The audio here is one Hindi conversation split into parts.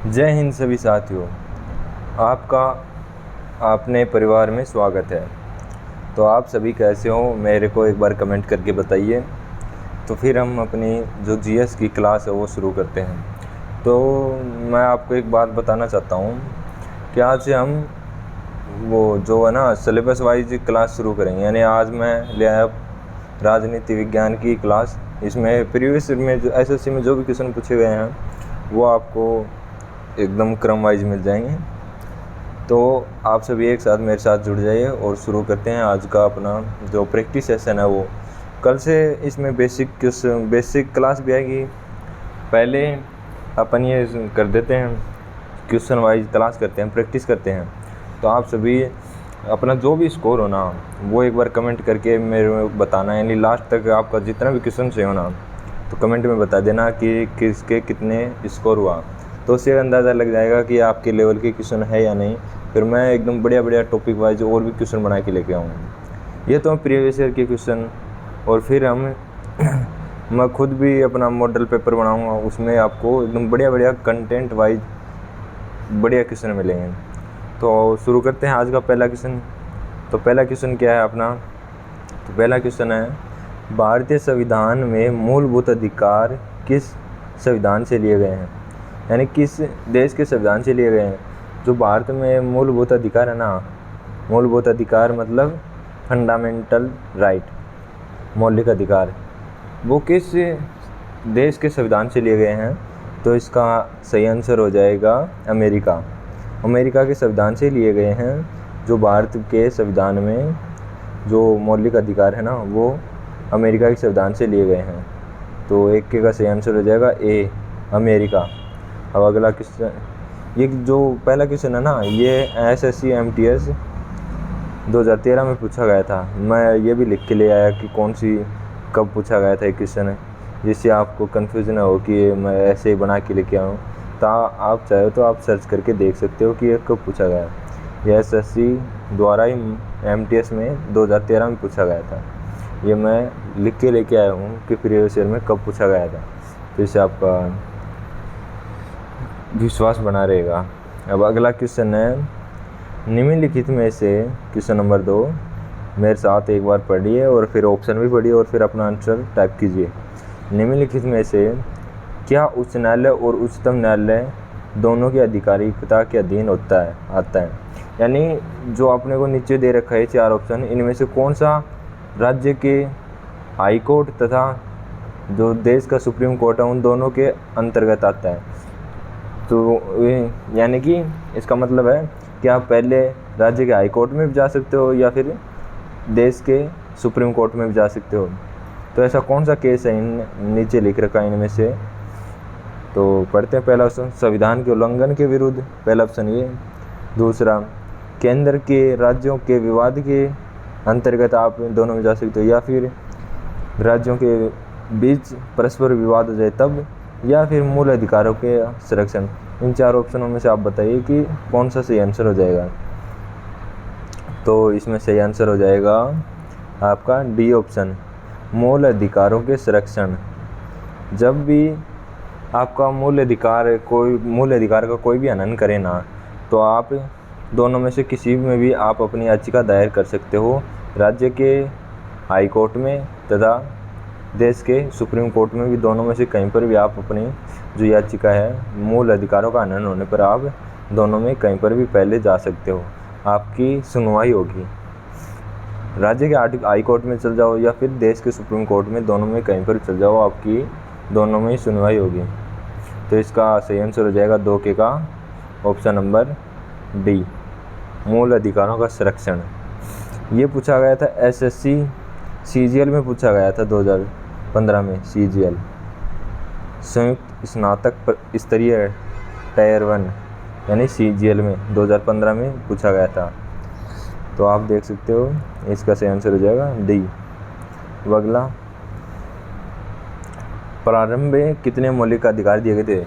जय हिंद सभी साथियों, आपका अपने परिवार में स्वागत है। तो आप सभी कैसे हो, मेरे को एक बार कमेंट करके बताइए। तो फिर हम अपनी जो जीएस की क्लास है वो शुरू करते हैं। तो मैं आपको एक बात बताना चाहता हूँ कि आज से हम वो जो है ना सिलेबस वाइज क्लास शुरू करेंगे। यानी आज मैं ले आया राजनीति विज्ञान की क्लास। इसमें प्रीवियस में जो एसएससी में जो भी क्वेश्चन पूछे गए हैं वो आपको एकदम क्रम वाइज मिल जाएंगे। तो आप सभी एक साथ मेरे साथ जुड़ जाइए और शुरू करते हैं आज का अपना जो प्रैक्टिस सेशन है वो। कल से इसमें बेसिक क्लास भी आएगी। पहले अपन ये कर देते हैं, क्वेश्चन वाइज क्लास करते हैं, प्रैक्टिस करते हैं। तो आप सभी अपना जो भी स्कोर हो ना वो एक बार कमेंट करके मेरे को बताना। यानी लास्ट तक आपका जितना भी क्वेश्चन से हो ना तो कमेंट में बता देना कि किसके कितने स्कोर हुआ। तो उससे अंदाज़ा लग जाएगा कि आपके लेवल के क्वेश्चन है या नहीं। फिर मैं एकदम बढ़िया टॉपिक वाइज और भी क्वेश्चन बना के लेके आऊँगा। ये तो प्रीवियस ईयर के क्वेश्चन, और फिर हम मैं खुद भी अपना मॉडल पेपर बनाऊँगा। उसमें आपको एकदम बढ़िया कंटेंट वाइज बढ़िया क्वेश्चन मिलेंगे। तो शुरू करते हैं आज का पहला क्वेश्चन। तो पहला क्वेश्चन क्या है अपना? तो पहला क्वेश्चन है, भारतीय संविधान में मूलभूत अधिकार किस संविधान से लिए गए हैं? यानी किस देश के संविधान से लिए गए हैं? जो भारत में मूलभूत अधिकार है ना, मूलभूत अधिकार मतलब फंडामेंटल राइट, मौलिक अधिकार, वो किस देश के संविधान से लिए गए हैं? तो इसका सही आंसर हो जाएगा अमेरिका। अमेरिका के संविधान से लिए गए हैं। जो भारत के संविधान में जो मौलिक अधिकार है ना वो अमेरिका के संविधान से लिए गए हैं। तो एक के का सही आंसर हो जाएगा ए, अमेरिका। अब अगला क्वेश्चन, ये जो पहला क्वेश्चन है ना ये एसएससी एमटीएस 2013 में पूछा गया था। मैं ये भी लिख के ले आया कि कौन सी कब पूछा गया था ये क्वेश्चन, जिससे आपको कन्फ्यूजन हो कि मैं ऐसे ही बना के लेके आऊँ। तो आप चाहे तो आप सर्च करके देख सकते हो कि ये कब पूछा गया। ये एसएससी द्वारा ही एमटीएस में 2013 में पूछा गया था। ये मैं लिख के लेके आया हूँ कि प्रीवियस ईयर में कब पूछा गया था, तो इससे आपका विश्वास बना रहेगा। अब अगला क्वेश्चन है, निम्नलिखित में से क्वेश्चन नंबर 2 मेरे साथ एक बार पढ़िए और फिर ऑप्शन भी पढ़िए और फिर अपना आंसर टाइप कीजिए। निम्नलिखित में से क्या उच्च न्यायालय और उच्चतम न्यायालय दोनों की आधिकारिकता के अधीन आता है? यानी जो आपने को नीचे दे रखा है 4 ऑप्शन, इनमें से कौन सा राज्य के हाई कोर्ट तथा जो देश का सुप्रीम कोर्ट है उन दोनों के अंतर्गत आता है? तो यानी कि इसका मतलब है कि आप पहले राज्य के हाई कोर्ट में भी जा सकते हो या फिर देश के सुप्रीम कोर्ट में भी जा सकते हो। तो ऐसा कौन सा केस है इन नीचे लिख रखा है इनमें से? तो पढ़ते हैं। पहला ऑप्शन, संविधान के उल्लंघन के विरुद्ध, पहला ऑप्शन ये। दूसरा, केंद्र के राज्यों के विवाद के अंतर्गत आप दोनों में जा सकते हो, या फिर राज्यों के बीच परस्पर विवाद हो जाए तब, या फिर मूल अधिकारों के संरक्षण। इन 4 ऑप्शनों में से आप बताइए कि कौन सा सही आंसर हो जाएगा। तो इसमें सही आंसर हो जाएगा आपका डी ऑप्शन, मूल अधिकारों के संरक्षण। जब भी आपका मूल अधिकार का कोई भी हनन करे ना तो आप दोनों में से किसी में भी आप अपनी याचिका दायर कर सकते हो, राज्य के हाई कोर्ट में तथा देश के सुप्रीम कोर्ट में भी। दोनों में से कहीं पर भी आप अपनी जो याचिका है मूल अधिकारों का हनन होने पर आप दोनों में कहीं पर भी पहले जा सकते हो, आपकी सुनवाई होगी। राज्य के हाई कोर्ट में चल जाओ या फिर देश के सुप्रीम कोर्ट में, दोनों में कहीं पर चल जाओ, आपकी दोनों में ही सुनवाई होगी। तो इसका सही आंसर हो जाएगा 2 के का ऑप्शन नंबर डी, मूल अधिकारों का संरक्षण। ये पूछा गया था एसएससी सीजीएल में पूछा गया था 2015 में। सीजीएल संयुक्त स्नातक स्तरीय टायर 1 यानी सीजीएल में 2015 में पूछा गया था। तो आप देख सकते हो इसका सही आंसर हो जाएगा डी। अगला, प्रारंभ में कितने मौलिक अधिकार दिए गए थे?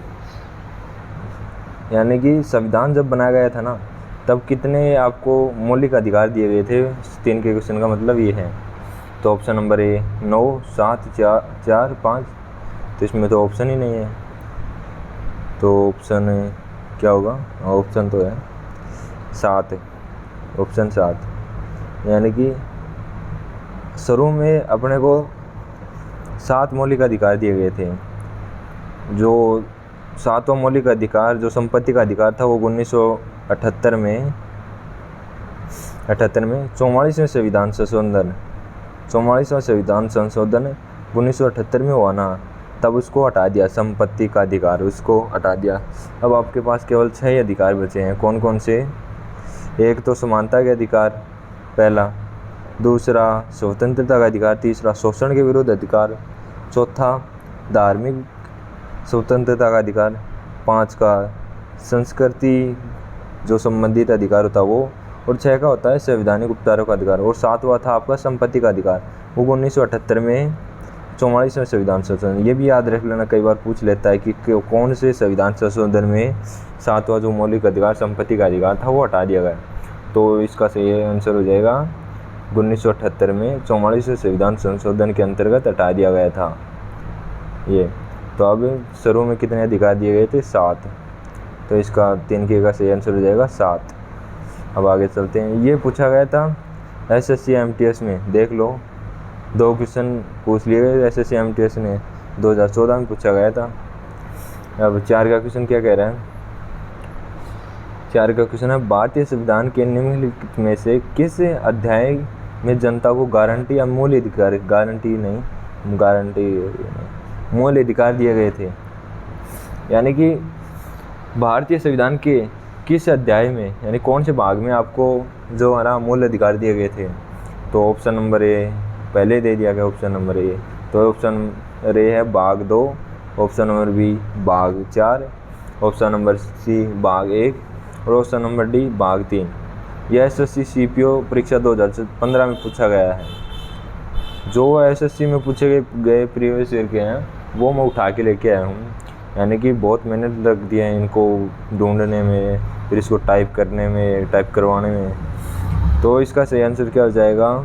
यानी कि संविधान जब बनाया गया था ना तब कितने आपको मौलिक अधिकार दिए गए थे? 3 के क्वेश्चन का मतलब ये है। तो ऑप्शन नंबर ए 9, 7, 4, 5। तो इसमें तो ऑप्शन ही नहीं है। तो ऑप्शन क्या होगा? ऑप्शन तो है 7, ऑप्शन 7। यानी कि शुरू में अपने को 7 मौलिक अधिकार दिए गए थे। जो 7वां मौलिक अधिकार जो संपत्ति का अधिकार था वो 1978 में 44वें संविधान संशोधन 1978 में हुआ ना, तब उसको हटा दिया, संपत्ति का अधिकार उसको हटा दिया। अब आपके पास केवल 6 अधिकार बचे हैं। कौन कौन से? एक तो समानता के अधिकार पहला, दूसरा स्वतंत्रता का अधिकार, तीसरा शोषण के विरुद्ध अधिकार, चौथा धार्मिक स्वतंत्रता का अधिकार, 5 का संस्कृति जो संबंधित अधिकार होता है वो, और 6 का होता है संवैधानिक उपचारों का अधिकार, और 7वां था आपका संपत्ति का अधिकार। वो 1978 में 44वें संविधान संशोधन। ये भी याद रख लेना, कई बार पूछ लेता है कि कौन से संविधान संशोधन में 7वां जो मौलिक अधिकार संपत्ति का अधिकार था वो हटा दिया गया। तो इसका सही आंसर हो जाएगा 1978 में 44वें संविधान संशोधन के अंतर्गत हटा दिया गया था ये। तो अब शुरू में कितने अधिकार दिए गए थे? 7। तो इसका 3 का सही आंसर हो जाएगा 7। अब आगे चलते हैं। ये पूछा गया था SSC MTS में, देख लो 2 क्वेश्चन पूछ लिए गए SSC MTS ने, 2014 में पूछा गया था। अब 4 का क्वेश्चन क्या कह रहा है? 4 का क्वेश्चन है, भारतीय संविधान के निम्नलिखित में से किस अध्याय में जनता को गारंटी या मूल अधिकार, मूल अधिकार दिए गए थे? यानी कि भारतीय संविधान के किस अध्याय में, यानी कौन से भाग में आपको जो है ना मूल अधिकार दिए गए थे? तो ऑप्शन नंबर ए पहले दे दिया गया, ऑप्शन नंबर ए। तो ऑप्शन ए है भाग 2, ऑप्शन नंबर बी भाग 4, ऑप्शन नंबर सी भाग 1 और ऑप्शन नंबर डी भाग 3। यह SSC CPO परीक्षा 2015 में पूछा गया है। जो SSC में पूछे गए प्रीवियस ईयर के हैं वो मैं उठा के लेके आया हूँ। यानी कि बहुत मेहनत लग दी है इनको ढूंढने में, फिर इसको टाइप करवाने में। तो इसका सही आंसर क्या हो जाएगा?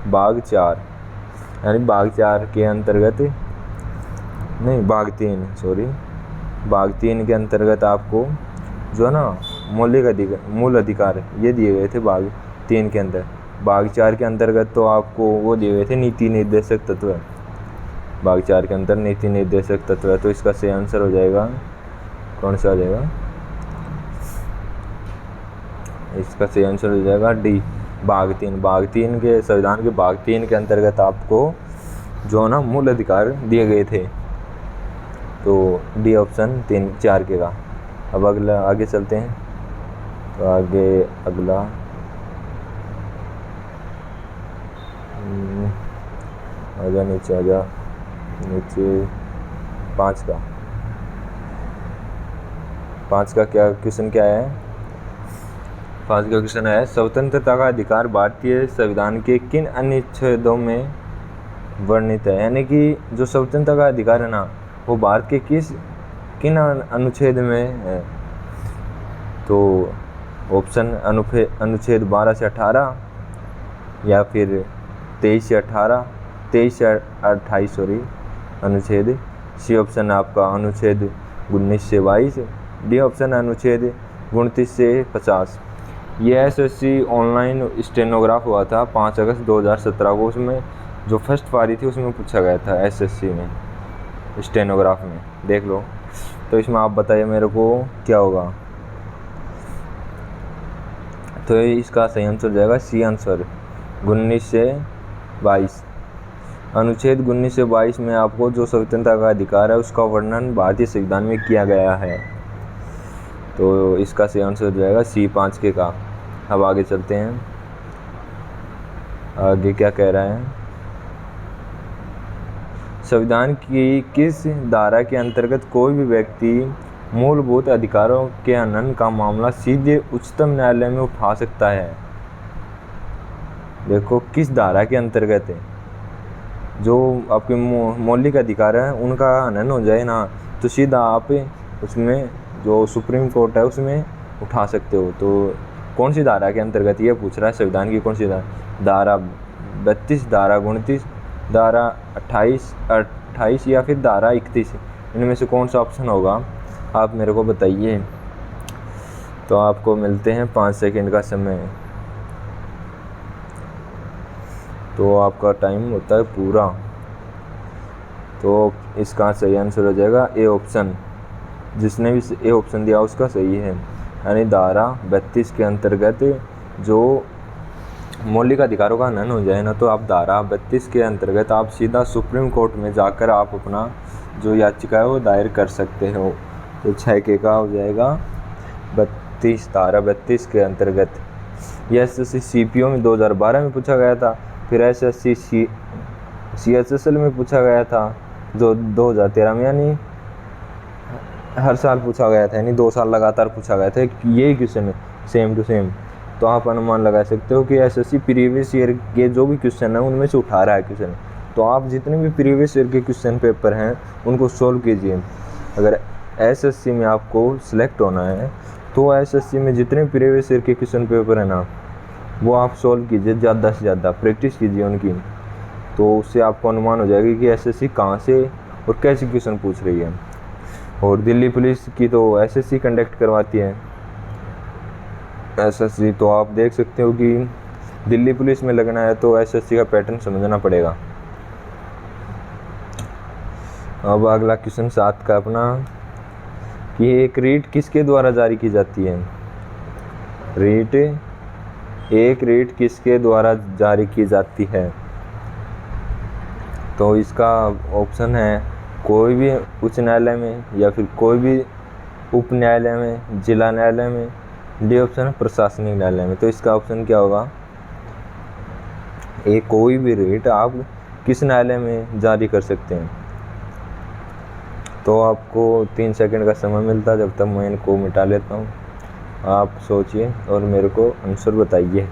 भाग 4। यानी भाग 4 के अंतर्गत नहीं, भाग 3 के अंतर्गत आपको जो है ना मूल अधिकार ये दिए गए थे भाग 3 के अंदर। भाग 4 के अंतर्गत तो आपको वो दिए गए थे नीति निर्देशक तत्व। भाग 4 के अंदर नीति निर्देशक तत्व है। तो इसका सही आंसर हो जाएगा, कौन सा हो जाएगा? इसका सही आंसर हो जाएगा डी भाग 3। भाग 3 के संविधान के भाग 3 के अंतर्गत आपको जो ना मूल अधिकार दिए गए थे। तो डी ऑप्शन 4 के का। अब अगला आगे चलते हैं। तो आगे अगला आजा नीचे 5 का क्या क्वेश्चन क्या है? 5 का क्वेश्चन है, स्वतंत्रता का अधिकार भारतीय संविधान के किन अनुच्छेदों में वर्णित है? यानी कि जो स्वतंत्रता का अधिकार है ना वो भारत के किन अनुच्छेद में है? तो ऑप्शन अनुच्छेद 12 से 18 या फिर 23 से 28 अनुच्छेद। सी ऑप्शन आपका अनुच्छेद 19 से 22। डी ऑप्शन अनुच्छेद 29 से 50। ये SSC ऑनलाइन स्टेनोग्राफ हुआ था 5 अगस्त 2017 को। उसमें जो फर्स्ट पारी थी उसमें पूछा गया था SSC में स्टेनोग्राफ में, देख लो। तो इसमें आप बताइए मेरे को क्या होगा? तो इसका सही आंसर हो जाएगा सी आंसर 19 से 22। अनुच्छेद 19 से 22 में आपको जो स्वतंत्रता का अधिकार है उसका वर्णन भारतीय संविधान में किया गया है। तो इसका सही आंसर हो जाएगा सी 5 के का। अब आगे चलते हैं। आगे क्या कह रहा है? संविधान की किस धारा के अंतर्गत कोई भी व्यक्ति मूलभूत अधिकारों के हनन का मामला सीधे उच्चतम न्यायालय में उठा सकता है? देखो किस धारा के अंतर्गत है। जो आपके मौलिक अधिकार हैं उनका हनन हो जाए ना तो सीधा आप उसमें जो सुप्रीम कोर्ट है उसमें उठा सकते हो। तो कौन सी धारा के अंतर्गत ये पूछ रहा है? संविधान की कौन सी धारा 32, धारा 29, धारा 28 या फिर धारा 31? इनमें से कौन सा ऑप्शन होगा? आप मेरे को बताइए। तो आपको मिलते हैं 5 सेकंड का समय। तो आपका टाइम होता है पूरा। तो इसका सही आंसर हो जाएगा ए ऑप्शन। जिसने भी ए ऑप्शन दिया उसका सही है। यानी धारा 32 के अंतर्गत जो मौलिक अधिकारों का हनन हो जाए ना, तो आप धारा 32 के अंतर्गत आप सीधा सुप्रीम कोर्ट में जाकर आप अपना जो याचिका है वो दायर कर सकते हो। तो 6 के का हो जाएगा 32, धारा 32 के अंतर्गत। यह SSC CPO में 2012 में पूछा गया था, फिर SSC CHSL में पूछा गया था जो 2013 में, यानी हर साल पूछा गया था, यानी 2 साल लगातार पूछा गया था यही क्वेश्चन है, सेम टू सेम। तो आप अनुमान लगा सकते हो कि SSC प्रीवियस ईयर के जो भी क्वेश्चन है उनमें से उठा रहा है क्वेश्चन। तो आप जितने भी प्रीवियस ईयर के क्वेश्चन पेपर हैं उनको सोल्व कीजिए। अगर SSC में आपको सिलेक्ट होना है तो SSC में जितने प्रीवियस ईयर के क्वेश्चन पेपर है ना, वो आप सोल्व कीजिए, ज़्यादा से ज़्यादा प्रैक्टिस कीजिए उनकी। तो उससे आपको अनुमान हो जाएगा कि SSC कहाँ से और कैसे क्वेश्चन पूछ रही है। और दिल्ली पुलिस की तो SSC कंडक्ट करवाती है SSC। तो आप देख सकते हो कि दिल्ली पुलिस में लगना है तो SSC का पैटर्न समझना पड़ेगा। अब अगला क्वेश्चन 7 का अपना, कि एक रीट किसके द्वारा जारी की जाती है। एक रीट किसके द्वारा जारी की जाती है। तो इसका ऑप्शन है कोई भी उच्च न्यायालय में, या फिर कोई भी उप न्यायालय में, जिला न्यायालय में, डी ऑप्शन है प्रशासनिक न्यायालय में। तो इसका ऑप्शन क्या होगा, एक कोई भी रीट आप किस न्यायालय में जारी कर सकते हैं। तो आपको 3 सेकंड का समय मिलता है, जब तक मैं इनको मिटा लेता हूँ। आप सोचिए और मेरे को आंसर बताइए।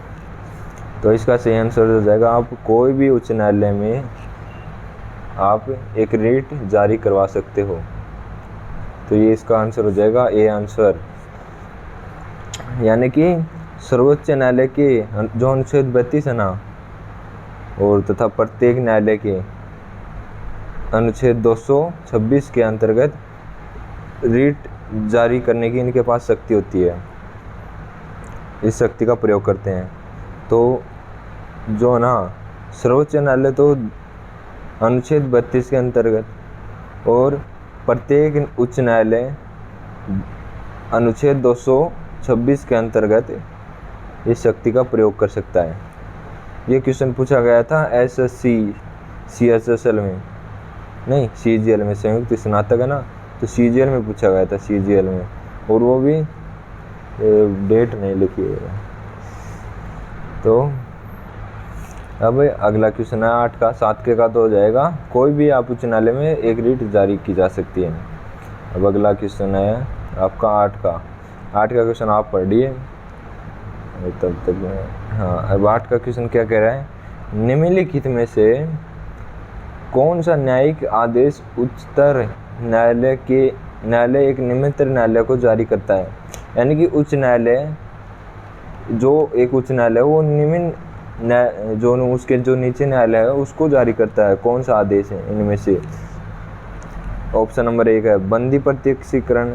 तो इसका सही आंसर हो जाएगा, आप कोई भी उच्च न्यायालय में आप एक रीट जारी करवा सकते हो। तो ये इसका आंसर हो जाएगा ए आंसर। यानी कि सर्वोच्च न्यायालय के जो अनुच्छेद 32 है ना, और तथा प्रत्येक न्यायालय के अनुच्छेद 226 के अंतर्गत रीट जारी करने की इनके पास शक्ति होती है, इस शक्ति का प्रयोग करते हैं। तो जो ना सर्वोच्च न्यायालय तो अनुच्छेद 32 के अंतर्गत और प्रत्येक उच्च न्यायालय अनुच्छेद 226 के अंतर्गत इस शक्ति का प्रयोग कर सकता है। ये क्वेश्चन पूछा गया था SSC CHSL में, नहीं CGL में, संयुक्त स्नातक है ना, तो CGL में पूछा गया था, CGL में, और वो भी डेट नहीं लिखी है। तो अब अगला क्वेश्चन है 8 का। 7 के का तो हो जाएगा कोई भी आप उच्च न्यायालय में एक रीट जारी की जा सकती है। अब अगला क्वेश्चन है आपका 8 का। 8 का क्वेश्चन आप पढ़ लिए तब तक। हाँ, अब 8 का क्वेश्चन क्या कह रहा है, निम्नलिखित में से कौन सा न्यायिक आदेश उच्चतर न्यायालय एक निम्नतर न्यायालय को जारी करता है। यानी कि उच्च न्यायालय, जो एक उच्च न्यायालय वो निम्न जो उसके जो नीचे न्यायालय है उसको जारी करता है। कौन सा आदेश है इनमें से। ऑप्शन नंबर 1 है बंदी प्रत्यक्षीकरण,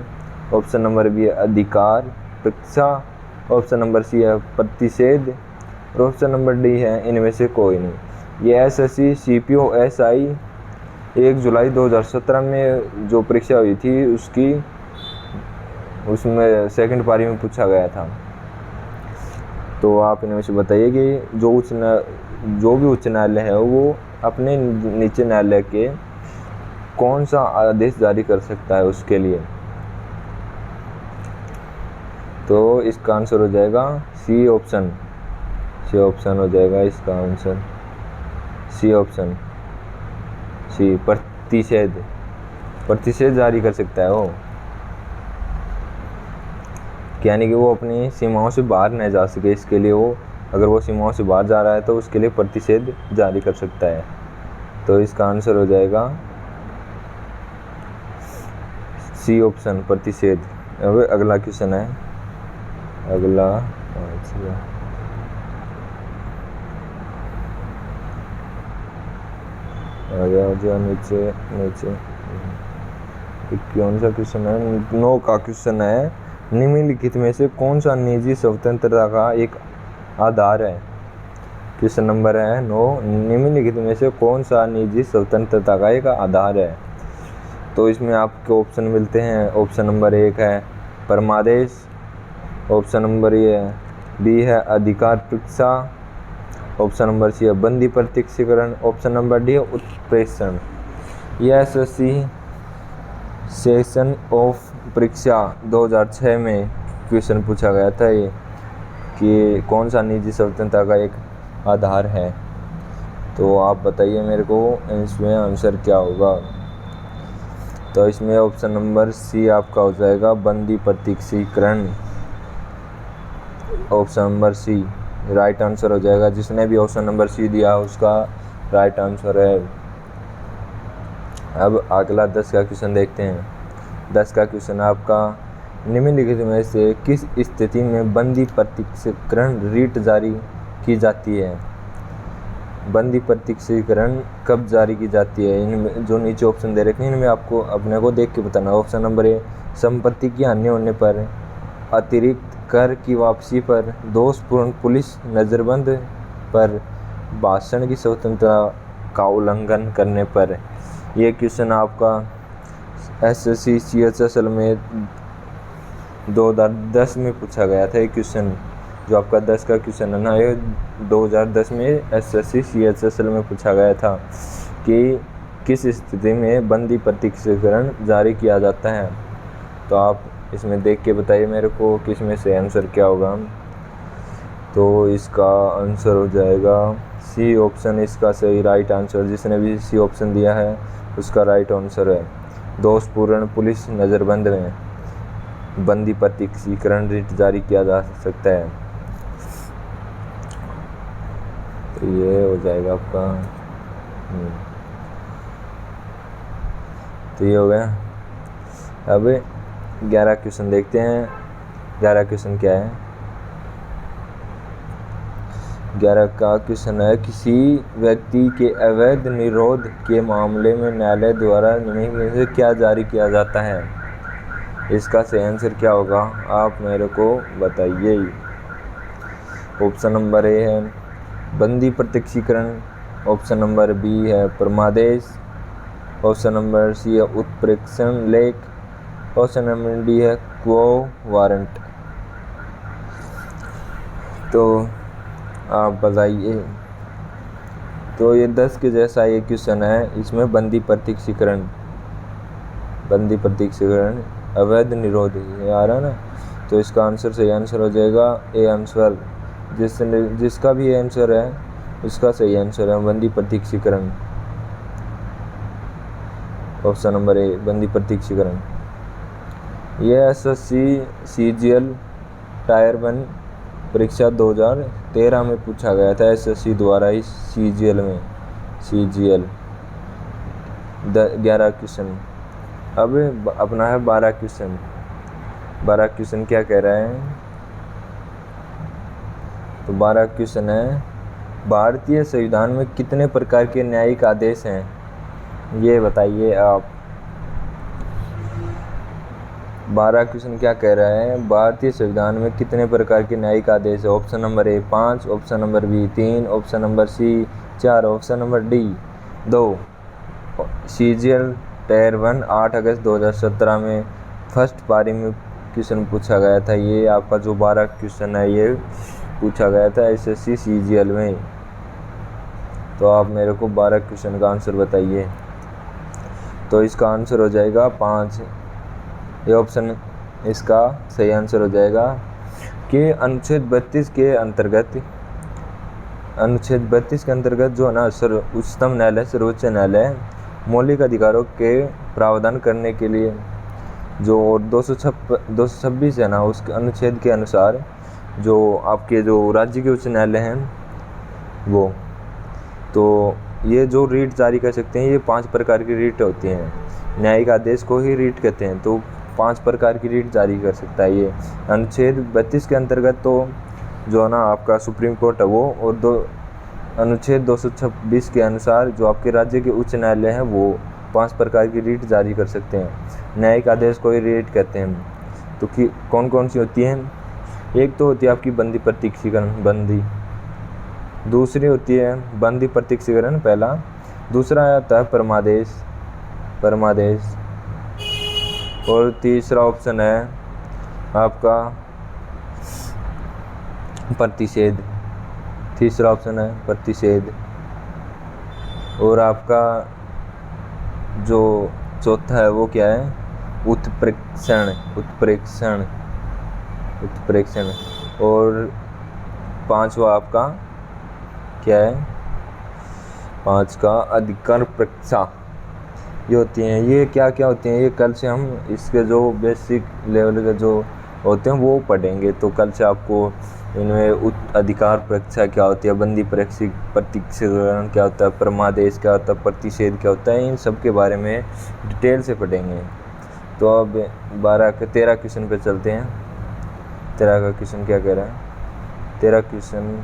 ऑप्शन नंबर बी है अधिकार प्रत्याशा, ऑप्शन नंबर सी है प्रतिषेध, और ऑप्शन नंबर डी है इनमें से कोई नहीं। ये SSC CPO SI 1 जुलाई 2017 में जो परीक्षा हुई थी उसमें सेकंड पारी में पूछा गया था। तो आप इनमें से बताइए कि जो भी उच्च न्यायालय है वो अपने नीचे न्यायालय के कौन सा आदेश जारी कर सकता है उसके लिए। तो इसका आंसर हो जाएगा सी ऑप्शन हो जाएगा इसका आंसर, सी ऑप्शन, सी प्रतिषेध जारी कर सकता है वो, यानी कि वो अपनी सीमाओं से बाहर न जा सके, इसके लिए वो अगर वो सीमाओं से बाहर जा रहा है तो उसके लिए प्रतिषेध जारी कर सकता है। तो इसका आंसर हो जाएगा सी ऑप्शन, प्रतिषेध। अब अगला क्वेश्चन है, अगला नीचे कौन सा क्वेश्चन है, 9 का क्वेश्चन है। निम्नलिखित में से कौन सा निजी स्वतंत्रता का एक आधार है? क्वेश्चन नंबर है 9, निम्नलिखित में से कौन सा निजी स्वतंत्रता का एक आधार है? तो इसमें आपको ऑप्शन मिलते हैं। ऑप्शन नंबर 1 है परमादेश, ऑप्शन नंबर बी है अधिकार परीक्षा, ऑप्शन नंबर सी है बंदी प्रत्यक्षीकरण, ऑप्शन नंबर डी है उत्प्रेषण। यह एसएससी सेशन ऑफ परीक्षा 2006 में क्वेश्चन पूछा गया था ये कि कौन सा निजी स्वतंत्रता का एक आधार है। तो आप बताइए मेरे को इसमें आंसर क्या होगा। तो इसमें ऑप्शन नंबर सी आपका हो जाएगा बंदी प्रत्यक्षीकरण। Option number C right answer हो जाएगा। जिसने भी ऑप्शन नंबर सी दिया उसका राइट आंसर है। अब अगला 10 का क्वेश्चन देखते हैं। 10 का क्वेश्चन आपका निम्नलिखित में से किस स्थिति में बंदी प्रत्यक्षीकरण रीट जारी की जाती है? बंदी प्रत्यक्षीकरण कब जारी की जाती है? इनमें जो नीचे ऑप्शन दे रखे हैं इनमें आपको अपने को देख के बताना। ऑप्शन नंबर ए संपत्ति की हानि होने पर, अतिरिक्त कर की वापसी पर, दोषपूर्ण पुलिस नज़रबंद पर, भाषण की स्वतंत्रता का उल्लंघन करने पर। यह क्वेश्चन आपका एसएससी सीएचएसएल में 2010 में पूछा गया था। ये क्वेश्चन जो आपका 10 का क्वेश्चन है ना, ये 2010 में एसएससी सीएचएसएल में पूछा गया था कि किस स्थिति में बंदी प्रत्यक्षीकरण जारी किया जाता है। तो आप इसमें देख के बताइए मेरे को किस में से आंसर क्या होगा। तो इसका आंसर हो जाएगा सी ऑप्शन, इसका सही राइट आंसर। जिसने भी सी ऑप्शन दिया है उसका राइट आंसर है। दोषपूर्ण पुलिस नज़रबंद में बंदी प्रत्यक्षीकरण रीट जारी किया जा सकता है। तो ये हो जाएगा आपका। तो ये हो गया। अब 11 क्वेश्चन देखते हैं। 11 क्वेश्चन क्या है? 11 का क्वेश्चन है किसी व्यक्ति के अवैध निरोध के मामले में न्यायालय द्वारा निर्णय से क्या जारी किया जाता है? इसका सही आंसर क्या होगा आप मेरे को बताइए। ऑप्शन नंबर ए है बंदी प्रत्यक्षीकरण, ऑप्शन नंबर बी है परमादेश, ऑप्शन नंबर सी है उत्प्रेक्षण लेख, ऑप्शन नंबर डी है क्वो वारंट। तो आप बताइए। तो ये 10 के जैसा ये क्वेश्चन है। इसमें बंदी प्रत्यक्षीकरण अवैध निरोध ये आ रहा ना, तो इसका आंसर सही आंसर हो जाएगा ए आंसर। जिसका भी आंसर है उसका सही आंसर है बंदी प्रत्यक्षीकरण। ऑप्शन नंबर ए बंदी प्रत्यक्षीकरण। यह एसएससी सीजीएल टायर 1 परीक्षा 2013 में पूछा गया था एसएससी द्वारा इस सीजीएल में। 11 क्वेश्चन। अब अपना है 12 क्वेश्चन। 12 क्वेश्चन क्या कह रहा है? तो 12 क्वेश्चन है भारतीय संविधान में कितने प्रकार के न्यायिक आदेश हैं? ये बताइए आप। 12 क्वेश्चन क्या कह रहा है? भारतीय संविधान में कितने प्रकार के न्यायिक आदेश है? Option number A 5, option number B 3, option number C 4, option number D 2। CGL tier 1 8 अगस्त 2017 में फर्स्ट पारी में क्वेश्चन पूछा गया था। ये आपका जो 12 क्वेश्चन है ये पूछा गया था एसएससी सीजीएल में। तो आप मेरे को 12 क्वेश्चन का आंसर बताइए। तो इसका आंसर हो जाएगा 5। ये ऑप्शन इसका सही आंसर हो जाएगा कि अनुच्छेद 32 के अंतर्गत जो है ना उच्चतम न्यायालय सर्वोच्च न्यायालय मौलिक अधिकारों के प्रावधान करने के लिए जो 226 है ना उसके अनुच्छेद के अनुसार जो आपके जो राज्य के उच्च न्यायालय हैं वो, तो ये जो रीट जारी कर सकते हैं। ये 5 प्रकार की रीट होती हैं। न्यायिक आदेश को ही रीट कहते हैं। तो 5 प्रकार की रीट जारी कर सकता है ये। अनुच्छेद 32 के अंतर्गत तो जो है ना आपका सुप्रीम कोर्ट है वो, और अनुच्छेद 226 के अनुसार जो आपके राज्य के उच्च न्यायालय हैं वो 5 प्रकार की रीट जारी कर सकते हैं। न्यायिक आदेश को ही रीट कहते हैं। तो कि कौन कौन सी होती हैं? एक तो होती है आपकी बंदी प्रत्यक्षीकरण, बंदी। दूसरी होती है बंदी प्रत्यक्षीकरण पहला। दूसरा आता है परमादेश, परमादेश। और तीसरा ऑप्शन है आपका प्रतिषेध, तीसरा ऑप्शन है प्रतिषेध। और आपका जो चौथा है वो क्या है? उत्प्रेक्षण, उत्प्रेक्षण, उत्प्रेक्षण। और पांचवा आपका क्या है? पांच का अधिकार परीक्षा। ये होती हैं, ये क्या क्या होती हैं, ये कल से हम इसके जो बेसिक लेवल के जो होते हैं वो पढ़ेंगे। तो कल से आपको इनमें अधिकार परीक्षा क्या होती है, बंदी प्रत्यक्षीकरण क्या होता है, परमादेश क्या होता है, प्रतिषेध क्या होता है, इन सब के बारे में डिटेल से पढ़ेंगे। तो अब 13 क्वेश्चन पे चलते हैं। 13 का क्वेश्चन क्या कह रहा है? 13 क्वेश्चन,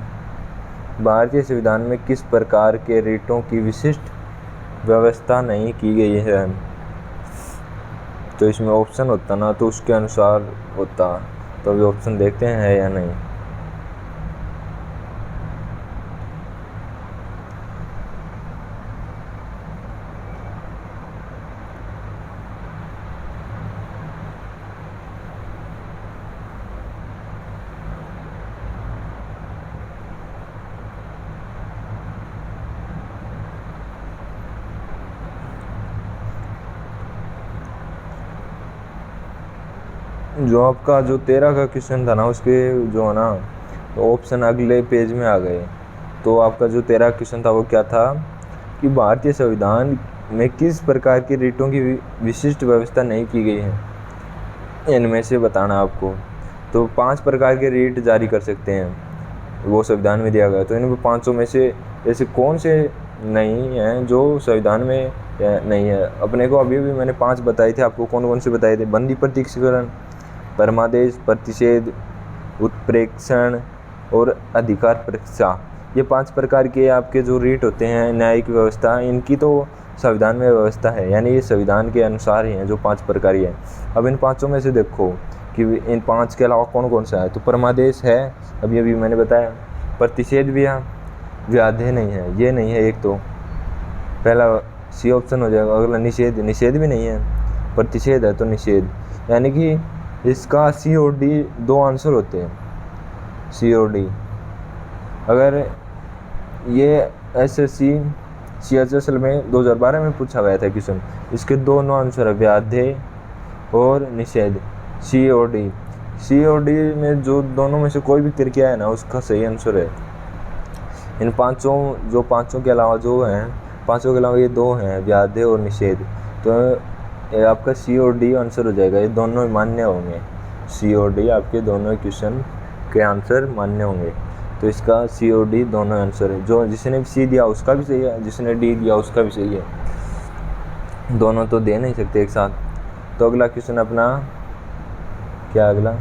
भारतीय संविधान में किस प्रकार के रीटों की विशिष्ट व्यवस्था नहीं की गई है? तो इसमें ऑप्शन होता ना तो उसके अनुसार होता। तो अभी ऑप्शन देखते हैं है या नहीं। जो आपका जो 13 का क्वेश्चन था ना उसके जो है ना तो ऑप्शन अगले पेज में आ गए। तो आपका जो 13 क्वेश्चन था वो क्या था कि भारतीय संविधान में किस प्रकार की रीटों की विशिष्ट व्यवस्था नहीं की गई है, इनमें से बताना आपको। तो 5 प्रकार के रीट जारी कर सकते हैं, वो संविधान में दिया गया। तो इनमें 5 में से ऐसे कौन से नहीं हैं जो संविधान में नहीं है? अपने को अभी भी मैंने 5 बताए थे, आपको कौन कौन से बताए थे? बंदी प्रत्यक्षीकरण, परमादेश, प्रतिषेध, उत्प्रेक्षण और अधिकार परीक्षा। ये 5 प्रकार के आपके जो रीट होते हैं न्यायिक व्यवस्था, इनकी तो संविधान में व्यवस्था है, यानी ये संविधान के अनुसार ही हैं जो 5 प्रकार है। अब इन 5 में से देखो कि इन 5 के अलावा कौन कौन सा है। तो परमादेश है, अभी मैंने बताया। प्रतिषेध भी है, व्याध्य नहीं है, ये नहीं है। एक तो पहला सी ऑप्शन हो जाएगा। अगला निषेध, निषेध भी नहीं है, प्रतिषेध है तो निषेध। यानी कि इसका सी और डी 2 आंसर होते हैं, सी और डी। अगर ये एसएससी CHSL में 2012 में पूछा गया था क्वेश्चन, इसके दोनों आंसर है, व्याध्य और निषेध, सी और डी। सी और डी में जो दोनों में से कोई भी करके आया ना उसका सही आंसर है। इन 5 के अलावा जो हैं, 5 के अलावा ये 2 हैं, व्याध्य और निषेध। तो ये आपका सी और डी आंसर हो जाएगा, ये दोनों मान्य होंगे। सी और डी आपके दोनों क्वेश्चन के आंसर मान्य होंगे। तो इसका सी और डी दोनों आंसर है। जो जिसने भी सी दिया उसका भी सही है, जिसने डी दिया उसका भी सही है, दोनों तो दे नहीं सकते एक साथ। तो अगला क्वेश्चन अपना क्या, अगला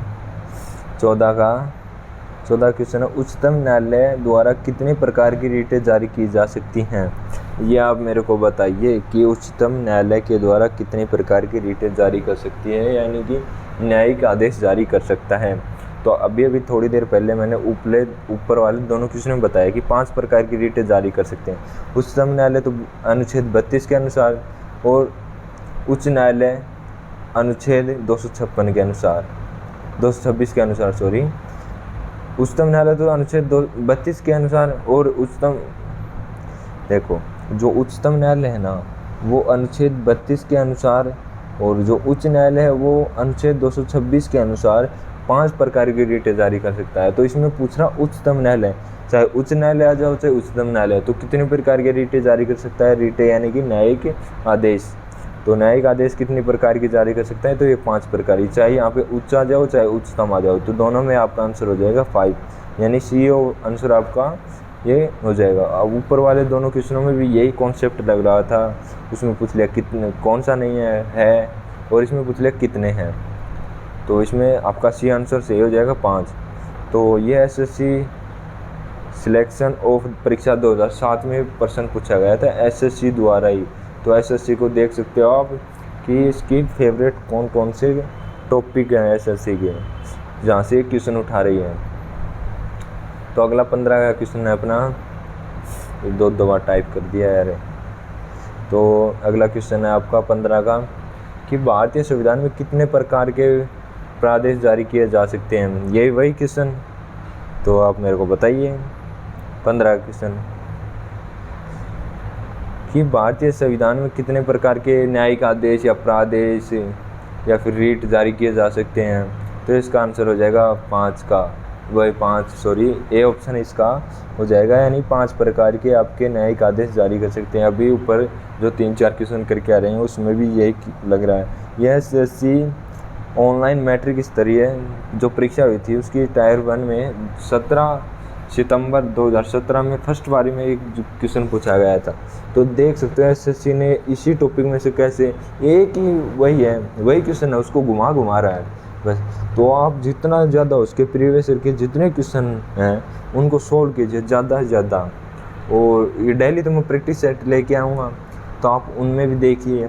14 क्वेश्चन है, उच्चतम न्यायालय द्वारा कितने प्रकार की रीटें जारी की जा सकती हैं? ये आप मेरे को बताइए कि उच्चतम न्यायालय के द्वारा कितने प्रकार की रीटें जारी कर सकती है, यानी कि न्यायिक आदेश जारी कर सकता है। तो अभी थोड़ी देर पहले मैंने ऊपर वाले दोनों क्वेश्चन में बताया कि 5 प्रकार की रीटें जारी कर सकते हैं। उच्चतम न्यायालय तो अनुच्छेद 32 के अनुसार, और उच्च न्यायालय अनुच्छेद 256 के अनुसार, 226 के अनुसार, सॉरी। उच्चतम न्यायालय तो अनुच्छेद 32 के अनुसार, और उच्चतम देखो जो उच्चतम न्यायालय है ना वो अनुच्छेद 32 के अनुसार, और जो उच्च न्यायालय है वो अनुच्छेद 226 के अनुसार 5 प्रकार की रीटें जारी कर सकता है। तो इसमें पूछ रहा उच्चतम न्यायालय, चाहे उच्च न्यायालय आ जाओ चाहे उच्चतम न्यायालय, तो कितने प्रकार के रीटें जारी कर सकता है? रीटें यानी कि न्यायिक आदेश। तो न्यायिक आदेश कितनी प्रकार की जारी कर सकता है? तो ये 5 प्रकार की, चाहे यहाँ पे उच्च आ जाओ चाहे उच्चतम आ जाओ, तो दोनों में आपका आंसर हो जाएगा 5, यानी सी आंसर आपका ये हो जाएगा। अब ऊपर वाले दोनों क्वेश्चनों में भी यही कॉन्सेप्ट लग रहा था। उसमें पूछ लिया कितने, कौन सा नहीं है, और इसमें पूछ लिया कितने हैं। तो इसमें आपका सी आंसर सही हो जाएगा 5। तो ये एसएससी सिलेक्शन ऑफ परीक्षा 2007 में प्रश्न पूछा गया था एसएससी द्वारा ही। तो एसएससी को देख सकते हो आप कि इसकी फेवरेट कौन कौन से टॉपिक है एसएससी के, जहाँ से क्वेश्चन उठा रही है। तो अगला 15 का क्वेश्चन है अपना, दो बार टाइप कर दिया यार। तो अगला क्वेश्चन है आपका 15 का कि भारतीय संविधान में कितने प्रकार के प्रादेश जारी किए जा सकते हैं। यही वही क्वेश्चन, तो आप मेरे को बताइए 15 क्वेश्चन कि भारतीय संविधान में कितने प्रकार के न्यायिक आदेश या प्रादेश या फिर रीट जारी किए जा सकते हैं। तो इसका आंसर हो जाएगा 5 का, ए ऑप्शन इसका हो जाएगा, यानी 5 प्रकार के आपके न्यायिक आदेश जारी कर सकते हैं। अभी ऊपर जो 3-4 क्वेश्चन करके आ रहे हैं उसमें भी यही लग रहा है। यह एसएससी ऑनलाइन मैट्रिक स्तरीय जो परीक्षा हुई थी उसकी टायर 1 में 17 सितंबर 2017 में फर्स्ट बारी में एक क्वेश्चन पूछा गया था। तो देख सकते हैं एसएससी ने इसी टॉपिक में से कैसे एक ही वही क्वेश्चन है उसको घुमा रहा है बस। तो आप जितना ज़्यादा उसके प्रीवियस ईयर के जितने क्वेश्चन हैं उनको सोल्व कीजिए ज़्यादा से ज़्यादा। और ये डेली तो मैं प्रैक्टिस सेट लेके आऊँगा, तो आप उनमें भी देखिए,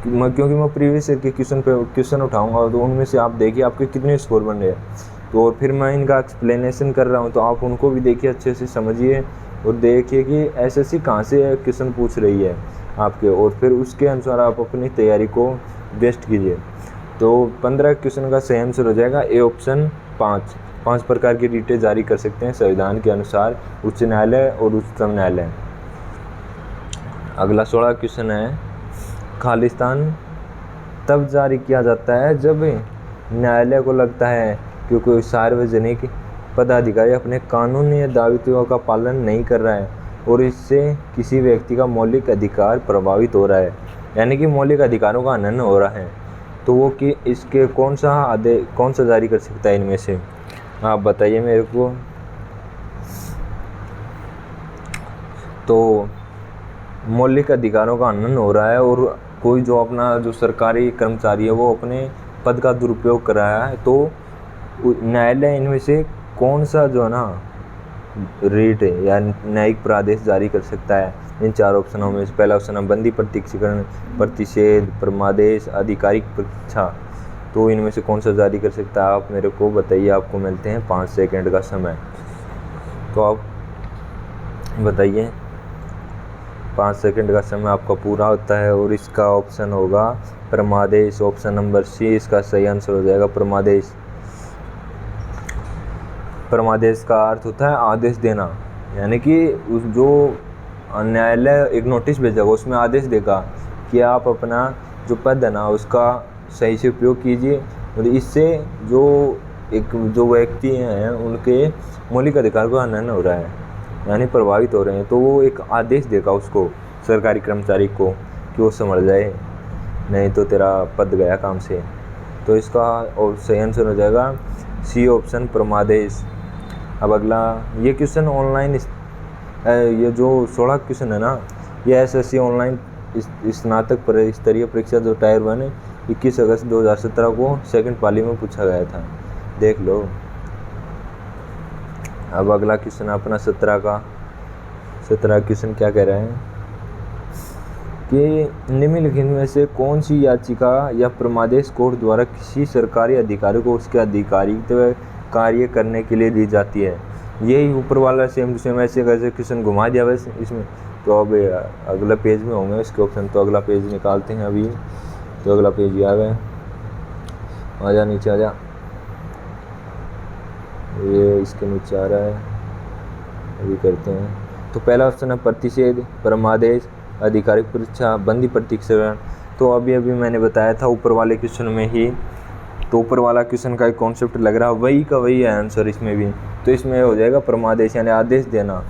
क्योंकि मैं प्रीवियस ईयर के क्वेश्चन उठाऊँगा, तो उनमें से आप देखिए आपके कितने स्कोर बन रहे हैं। तो और फिर मैं इनका एक्सप्लेनेशन कर रहा हूँ, तो आप उनको भी देखिए, अच्छे से समझिए और देखिए कि एसएससी कहाँ से क्वेश्चन पूछ रही है आपके, और फिर उसके अनुसार आप अपनी तैयारी को बेस्ट कीजिए। तो 15 क्वेश्चन का सही आंसर हो जाएगा ए ऑप्शन 5 प्रकार की रीटें जारी कर सकते हैं संविधान के अनुसार उच्च न्यायालय और उच्चतम न्यायालय। अगला 16 क्वेश्चन है, खालिस्तान तब जारी किया जाता है जब न्यायालय को लगता है कि कोई सार्वजनिक पदाधिकारी अपने कानूनी या दायित्वों का पालन नहीं कर रहा है और इससे किसी व्यक्ति का मौलिक अधिकार प्रभावित हो रहा है, यानी कि मौलिक अधिकारों का हनन हो रहा है। तो वो कि इसके कौन सा जारी कर सकता है इनमें से, आप बताइए मेरे को। तो मौलिक अधिकारों का हनन हो रहा है और कोई जो सरकारी कर्मचारी है वो अपने पद का दुरुपयोग कर रहा है, तो न्यायालय इनमें से कौन सा जो है ना रीट है या न्यायिक प्रादेश जारी कर सकता है इन 4 ऑप्शनों में से। पहला ऑप्शन है बंदी प्रत्यक्षीकरण, प्रतिषेध, परमादेश, आधिकारिक परीक्षा। तो इनमें से कौन सा जारी कर सकता है आप मेरे को बताइए। आपको मिलते हैं 5 सेकंड का समय, तो आप बताइए। 5 सेकंड का समय आपका पूरा होता है और इसका ऑप्शन होगा परमादेश, ऑप्शन नंबर सी इसका सही आंसर हो जाएगा परमादेश। परमादेश का अर्थ होता है आदेश देना, यानी कि जो न्यायालय एक नोटिस भेजेगा उसमें आदेश देगा कि आप अपना जो पद है ना उसका सही से उपयोग कीजिए और इससे जो व्यक्ति हैं उनके मौलिक अधिकार का हनन हो रहा है यानी प्रभावित हो रहे हैं, तो वो एक आदेश देगा उसको सरकारी कर्मचारी को कि वो समझ जाए, नहीं तो तेरा पद गया काम से। तो इसका सही आंसर हो जाएगा सी ऑप्शन परमादेश। अब अगला ये क्वेश्चन ऑनलाइन ये जो 16 क्वेश्चन है ना ये एसएससी ऑनलाइन स्नातक स्तरीय परीक्षा जो टायर 1 है 21 अगस्त 2017 को सेकंड पाली में पूछा गया था, देख लो। अब अगला क्वेश्चन अपना 17 क्वेश्चन क्या कह रहे हैं कि निम्नलिखित में से कौन सी याचिका या प्रमादेश कोर्ट द्वारा किसी सरकारी अधिकारी को उसके आधिकारिक कार्य करने के लिए दी जाती है। यही ऊपर वाला सेम टू सेम ऐसे क्वेश्चन घुमा दिया वैसे इसमें। तो अब अगला पेज में होंगे इसके ऑप्शन, तो अगला पेज निकालते हैं अभी। तो अगला पेज आ गया, आजा नीचे आजा, ये इसके नीचे आ रहा है, अभी करते हैं। तो पहला ऑप्शन है प्रतिषेध, परमादेश, आधिकारिक परीक्षा, बंदी प्रत्यक्षीकरण। तो अभी मैंने बताया था ऊपर वाले क्वेश्चन में ही, तो ऊपर वाला क्वेश्चन का एक कॉन्सेप्ट लग रहा है वही का वही है आंसर इसमें भी। तो इसमें हो जाएगा परमादेश, यानी आदेश देना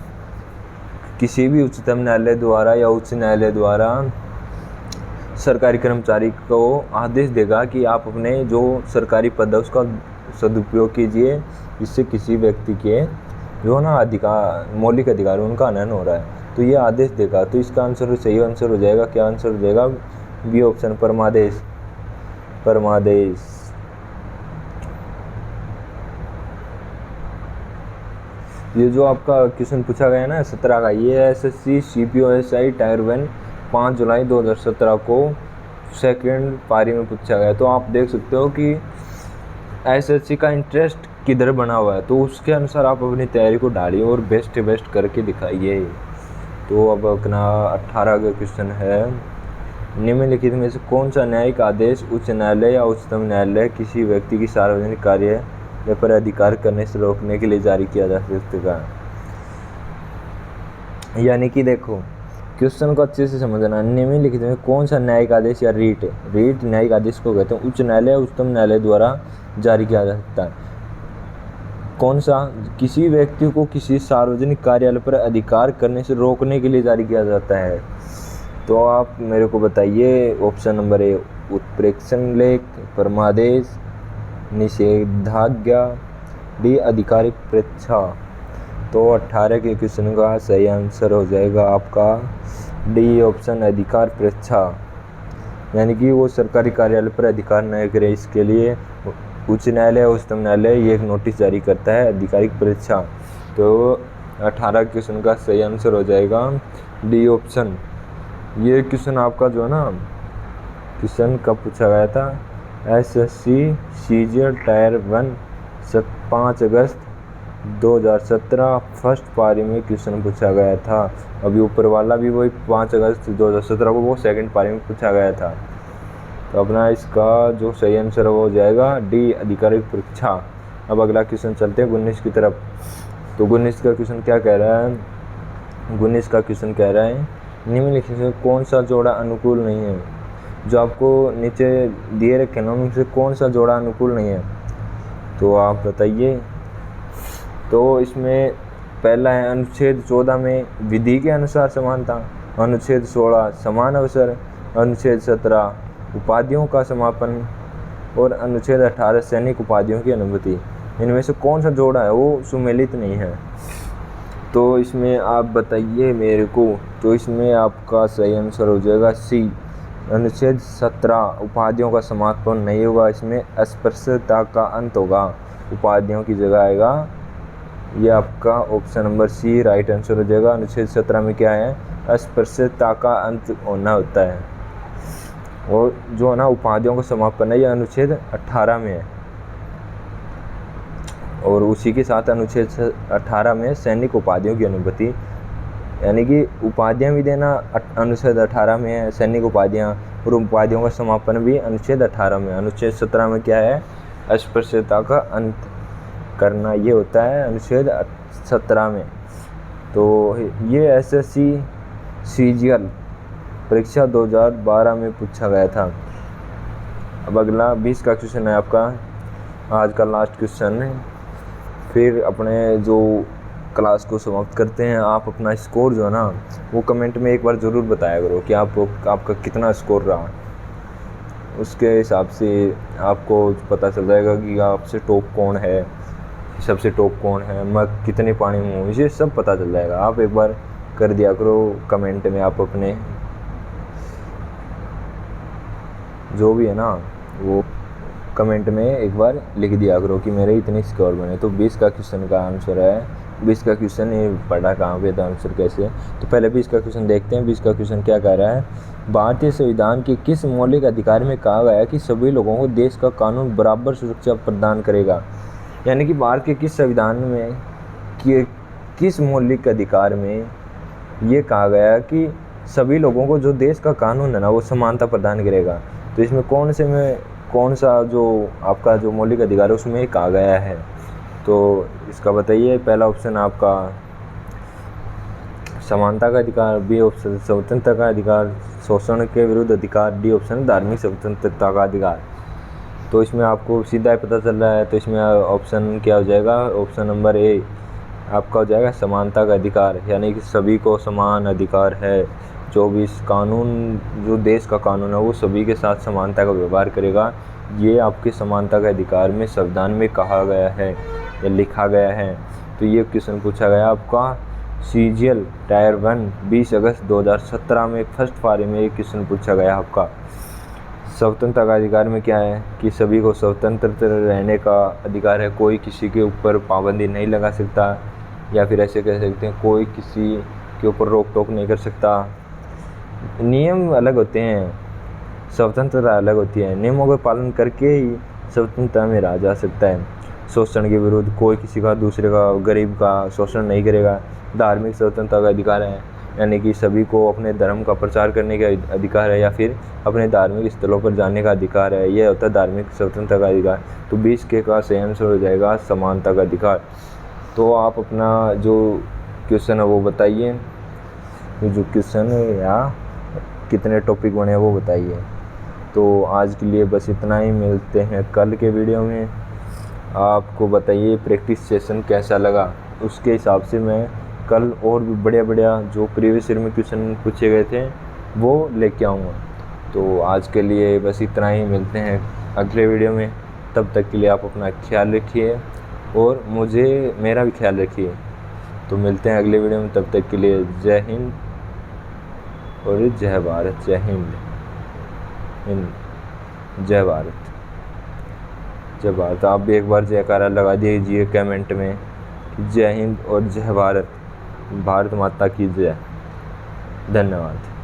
किसी भी उच्चतम न्यायालय द्वारा या उच्च न्यायालय द्वारा सरकारी कर्मचारी को आदेश देगा कि आप अपने जो सरकारी पद है उसका सदुपयोग कीजिए, जिससे किसी व्यक्ति के जो ना मौलिक अधिकार उनका हनन हो रहा है, तो ये आदेश देगा। तो इसका आंसर सही आंसर हो जाएगा, क्या आंसर हो जाएगा, बी ऑप्शन परमादेश। ये जो आपका क्वेश्चन पूछा गया ना 17 का, ये एसएससी CPOSI टायर 1 5 जुलाई 2017 को सेकंड पारी में पूछा गया। तो आप देख सकते हो कि एसएससी का इंटरेस्ट किधर बना हुआ है, तो उसके अनुसार आप अपनी तैयारी को डालिए और बेस्ट बेस्ट करके दिखाइए। तो अब अपना 18 का क्वेश्चन है, निम्नलिखित में से कौन सा न्यायिक आदेश उच्च न्यायालय या उच्चतम न्यायालय किसी व्यक्ति की सार्वजनिक कार्य पर अधिकार करने से रोकने के लिए जारी किया जा सकता है। यानी कि देखो क्वेश्चन को अच्छे से समझना, निम्नलिखित में कौन सा न्यायिक आदेश या रीट न्यायिक आदेश को कहते हैं, उच्च न्यायालय या उच्चतम न्यायालय द्वारा जारी किया जा सकता है। कौन सा किसी व्यक्ति को किसी सार्वजनिक कार्यालय पर अधिकार करने से रोकने के लिए जारी किया जाता है। तो आप मेरे को बताइए। ऑप्शन नंबर ए उत्प्रेक्षण लेख, परमादेश, निषेधाज्ञा, डी आधिकारिक परीक्षा। तो 18 के क्वेश्चन का सही आंसर हो जाएगा आपका डी ऑप्शन अधिकार परीक्षा। यानी कि वो सरकारी कार्यालय पर अधिकार न करे, इसके लिए उच्च न्यायालय और उच्चतम न्यायालय ये एक नोटिस जारी करता है, आधिकारिक परीक्षा। तो 18 क्वेश्चन का सही आंसर हो जाएगा डी ऑप्शन। ये क्वेश्चन आपका जो है ना, क्वेश्चन कब पूछा गया था, एसएससी सीजीएल टायर 1 5 अगस्त 2017 फर्स्ट पारी में क्वेश्चन पूछा गया था। अभी ऊपर वाला भी वही 5 अगस्त 2017 को वो सेकंड पारी में पूछा गया था। तो अपना इसका जो सही आंसर हो जाएगा डी आधिकारिक परीक्षा। अब अगला क्वेश्चन चलते हैं 19 की तरफ। तो 19 का क्वेश्चन क्या कह रहा है, 19 का क्वेश्चन कह रहा है, निम्नलिखित से कौन सा जोड़ा अनुकूल नहीं है। जो आपको नीचे दिए रखे ना उनमें से कौन सा जोड़ा अनुकूल नहीं है, तो आप बताइए। तो इसमें पहला है अनुच्छेद 14 में विधि के अनुसार समानता, अनुच्छेद 16 समान अवसर, अनुच्छेद 17 उपाधियों का समापन और अनुच्छेद 18 सैनिक उपाधियों की अनुमति। इनमें से कौन सा जोड़ा है वो सुमेलित नहीं है। तो इसमें आप बताइए मेरे को। तो इसमें आपका सही आंसर हो जाएगा सी अनुच्छेद 17 उपाधियों का समापन नहीं होगा, इसमें अस्पृश्यता का अंत होगा, उपाधियों की जगह आएगा। ये आपका option number C right answer हो जाएगा। अनुच्छेद 17 में क्या है, अस्पृश्यता का अंत होना होता है, और जो है ना उपाधियों का समापन है ये अनुच्छेद 18 में है। और उसी के साथ अनुच्छेद 18 में सैनिक उपाधियों की अनुमति, यानी कि उपाधियां भी देना अनुच्छेद 18 में है, सैनिक उपाधियां, और उपाधियों का समापन भी अनुच्छेद 18 में। अनुच्छेद 17 में क्या है, अस्पृश्यता का अंत करना, ये होता है अनुच्छेद 17 में। तो ये एसएससी सीजीएल परीक्षा 2012 में पूछा गया था। अब अगला 20 का क्वेश्चन है आपका, आज का लास्ट क्वेश्चन है, फिर अपने जो क्लास को समाप्त करते हैं। आप अपना स्कोर जो है ना वो कमेंट में एक बार ज़रूर बताया करो कि आपका कितना स्कोर रहा। उसके हिसाब से आपको पता चल जाएगा कि आपसे टॉप कौन है, सबसे टॉप कौन है, मैं कितने पानी में हूँ, ये सब पता चल जाएगा। आप एक बार कर दिया करो कमेंट में, आप अपने जो भी है ना वो कमेंट में एक बार लिख दिया करो कि मेरे इतने स्कोर बने। तो 20 का क्वेश्चन का आंसर है, 20 का क्वेश्चन ये पढ़ा कहाँ पे था, आंसर कैसे। तो पहले 20 का क्वेश्चन देखते हैं। 20 का क्वेश्चन क्या कह रहा है, भारतीय संविधान के किस मौलिक अधिकार में कहा गया है कि सभी लोगों को देश का कानून बराबर सुरक्षा प्रदान करेगा। यानी कि भारत के किस संविधान में किस मौलिक अधिकार में ये कहा गया है कि सभी लोगों को जो देश का कानून है ना वो समानता प्रदान करेगा। तो इसमें कौन सा जो आपका जो मौलिक अधिकार है उसमें कहा गया है, तो इसका बताइए। पहला ऑप्शन आपका समानता का अधिकार, बी ऑप्शन स्वतंत्रता का अधिकार, शोषण के विरुद्ध अधिकार, डी ऑप्शन धार्मिक स्वतंत्रता का अधिकार। तो इसमें आपको सीधा ही पता चल रहा है, तो इसमें ऑप्शन क्या हो जाएगा, ऑप्शन नंबर ए आपका हो जाएगा समानता का अधिकार। यानी कि सभी को समान अधिकार है, जो भी कानून जो देश का कानून है वो सभी के साथ समानता का व्यवहार करेगा। ये आपके समानता के अधिकार में संविधान में कहा गया है या लिखा गया है। तो ये क्वेश्चन पूछा गया आपका सीजीएल टायर 1 20 अगस्त 2017 में फर्स्ट पारी में ये क्वेश्चन पूछा गया आपका। स्वतंत्रता का अधिकार में क्या है कि सभी को स्वतंत्र रहने का अधिकार है, कोई किसी के ऊपर पाबंदी नहीं लगा सकता, या फिर ऐसे कह सकते हैं कोई किसी के ऊपर रोक टोक नहीं कर सकता। नियम अलग होते हैं, स्वतंत्रता अलग होती है। नियमों का पालन करके ही स्वतंत्रता में रहा जा सकता है। शोषण के विरुद्ध कोई किसी का, दूसरे का, गरीब का शोषण नहीं करेगा। धार्मिक स्वतंत्रता का अधिकार है, यानी कि सभी को अपने धर्म का प्रचार करने का अधिकार है या फिर अपने धार्मिक स्थलों पर जाने का अधिकार है। यह होता है धार्मिक स्वतंत्रता का अधिकार। तो 20 के का सही आंसर हो जाएगा समानता का अधिकार। तो आप अपना जो क्वेश्चन है वो बताइए, जो क्वेश्चन है या कितने टॉपिक बने हैं वो बताइए। तो आज के लिए बस इतना ही, मिलते हैं कल के वीडियो में। आपको बताइए प्रैक्टिस सेशन कैसा लगा, उसके हिसाब से मैं कल और भी बढ़िया जो प्रीवियस ईयर में क्वेश्चन पूछे गए थे वो लेके आऊँगा। तो आज के लिए बस इतना ही, मिलते हैं अगले वीडियो में। तब तक के लिए आप अपना ख्याल रखिए और मेरा भी ख्याल रखिए। तो मिलते हैं अगले वीडियो में, तब तक के लिए जय हिंद और जय भारत। जय हिंद, जय भारत, जय भारत। आप भी एक बार जयकारा लगा दीजिए कमेंट में, जय हिंद और जय भारत, भारत माता की जय। धन्यवाद।